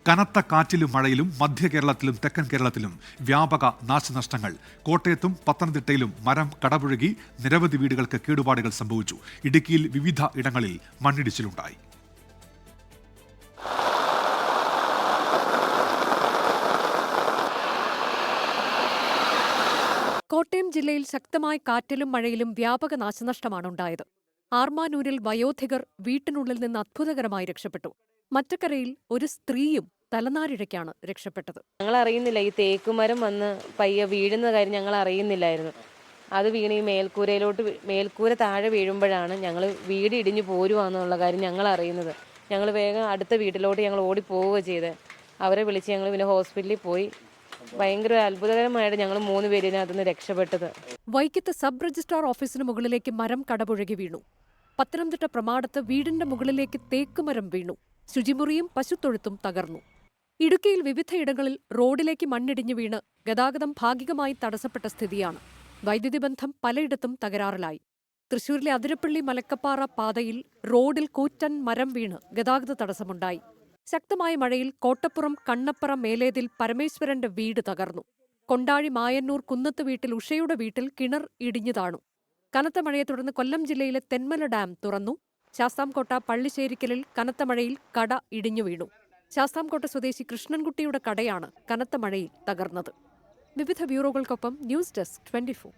കനത്ത കാറ്റിലും മഴയിലും മധ്യ കേരളത്തിലും തെക്കൻ കേരളത്തിലും വ്യാപക നാശനഷ്ടങ്ങൾ. കോട്ടയത്തും പത്തനംതിട്ടയിലും മരം കടപുഴകി നിരവധി വീടുകൾക്ക് കേടുപാടുകൾ സംഭവിച്ചു. ഇടുക്കിയിൽ വിവിധ ഇടങ്ങളിൽ മണ്ണിടിച്ചിലുണ്ടായി. കോട്ടയം ജില്ലയിൽ ശക്തമായ കാറ്റിലും മഴയിലും വ്യാപക നാശനഷ്ടമാണുണ്ടായത്. ആർമാനൂരിൽ വയോധികർ വീട്ടിനുള്ളിൽ നിന്ന് അത്ഭുതകരമായി രക്ഷപ്പെട്ടു. മറ്റക്കരയിൽ ഒരു സ്ത്രീയും തലനാരിഴയ്ക്കാണ് രക്ഷപ്പെട്ടത്. ഞങ്ങൾ അറിയുന്നില്ല, ഈ തേക്കുമരം വന്ന് പയ്യെ വീഴുന്ന കാര്യം ഞങ്ങൾ അറിയുന്നില്ലായിരുന്നു. അത് വീണ് ഈ മേൽക്കൂര താഴെ വീഴുമ്പോഴാണ് ഞങ്ങൾ വീട് ഇടിഞ്ഞു പോരുവാന്നുള്ള കാര്യം ഞങ്ങൾ അറിയുന്നത്. ഞങ്ങൾ വേഗം അടുത്ത വീട്ടിലോട്ട് ഞങ്ങൾ ഓടിപ്പോവുക ചെയ്ത് അവരെ വിളിച്ച് ഞങ്ങൾ പിന്നെ ഹോസ്പിറ്റലിൽ പോയി. ഭയങ്കര അത്ഭുതകരമായിട്ട് ഞങ്ങൾ 3 പേരിനകത്തുനിന്ന് രക്ഷപ്പെട്ടത്. വൈക്കത്ത് സബ് രജിസ്ട്രാർ ഓഫീസിന് മുകളിലേക്ക് മരം കടപുഴകി വീണു. പത്തനംതിട്ട പ്രമാടത്ത് വീടിന്റെ മുകളിലേക്ക് തേക്കുമരം വീണു. ശുചിമുറിയും പശുത്തൊഴുത്തും തകർന്നു. ഇടുക്കിയിൽ വിവിധയിടങ്ങളിൽ റോഡിലേക്ക് മണ്ണിടിഞ്ഞു വീണ് ഗതാഗതം ഭാഗികമായി തടസ്സപ്പെട്ട സ്ഥിതിയാണ്. വൈദ്യുതി ബന്ധം പലയിടത്തും തകരാറിലായി. തൃശൂരിലെ അതിരപ്പള്ളി മലക്കപ്പാറ പാതയിൽ റോഡിൽ കൂറ്റൻ മരം വീണ് ഗതാഗത തടസ്സമുണ്ടായി. ശക്തമായ മഴയിൽ കോട്ടപ്പുറം കണ്ണപ്പറ മേലേതിൽ പരമേശ്വരന്റെ വീട് തകർന്നു. കൊണ്ടാഴി മായന്നൂർ കുന്നത്ത് വീട്ടിൽ ഉഷയുടെ വീട്ടിൽ കിണർ ഇടിഞ്ഞു താണു. കനത്ത മഴയെ തുടർന്ന് കൊല്ലം ജില്ലയിലെ തെന്മല ഡാം തുറന്നു. ശാസ്താംകോട്ട പള്ളിശ്ശേരിക്കലിൽ കനത്ത മഴയിൽ കട ഇടിഞ്ഞു വീണു. ശാസ്താംകോട്ട സ്വദേശി കൃഷ്ണൻകുട്ടിയുടെ കടയാണ് കനത്ത മഴയിൽ തകർന്നത്. വിവിധ ബ്യൂറോകൾക്കൊപ്പം ന്യൂസ് ഡെസ്ക് 24.